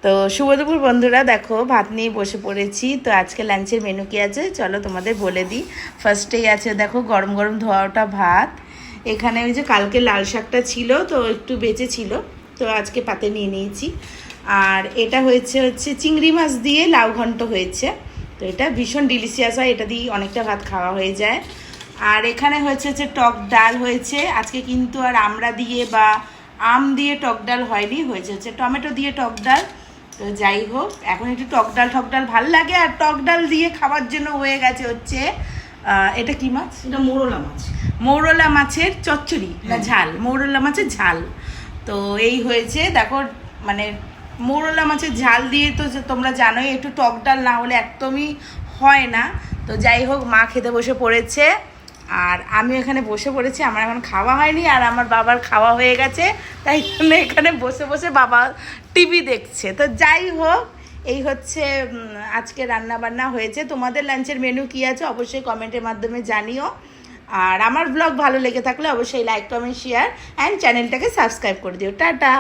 তো শুভ দুপুর বন্ধুরা, দেখো ভাত নিয়ে বসে পড়েছি। তো আজকে লাঞ্চের মেনু কি আছে চলো তোমাদের বলে দিই। ফার্স্টেই আছে দেখো গরম গরম ধোয়া ওঠা ভাত। এখানে ওই যে কালকে লাল শাকটা ছিল তো একটু বেঁচে ছিল, তো আজকে পাতে নিয়ে নিয়েছি। আর এটা হচ্ছে চিংড়ি মাছ দিয়ে লাউ ঘন্ট হয়েছে। তো এটা ভীষণ ডিলিশিয়াস হয়, এটা দিয়ে অনেকটা ভাত খাওয়া হয়ে যায়। আর এখানে হচ্ছে টক ডাল হয়েছে আজকে, কিন্তু আর আমড়া দিয়ে বা আম দিয়ে টক ডাল হয়নি, হচ্ছে টমেটো দিয়ে টক ডাল। তো যাই হোক, এখন একটু টক ডাল ভাল লাগে। আর টক ডাল দিয়ে খাওয়ার জন্য হয়ে গেছে হচ্ছে এটা কি মাছ? এটা মৌরলা মাছ। মৌরলা মাছের চচ্চড়ি না ঝাল, মৌরলা মাছের ঝাল। তো এই হয়েছে দেখো, মানে মৌরলা মাছের ঝাল দিয়ে তো তোমরা জানোই একটু টক ডাল না হলে একদমই হয় না। তো যাই হোক, মা খেতে বসে পড়েছে আর আমি এখানে বসে পড়েছি। আমার এখন খাওয়া হয়নি আর আমার বাবার খাওয়া হয়ে গেছে, তাই জন্য এখানে বসে বসে বাবা টিভি দেখছে। তো যাই হোক, এই হচ্ছে আজকে রান্না বান্না হয়েছে। তোমাদের লাঞ্চের মেনু কী আছে অবশ্যই কমেন্টের মাধ্যমে জানিও। আর আমার ব্লগ ভালো লেগে থাকলে অবশ্যই লাইক কমেন্ট শেয়ার অ্যান্ড চ্যানেলটাকে সাবস্ক্রাইব করে দিও। টাটা।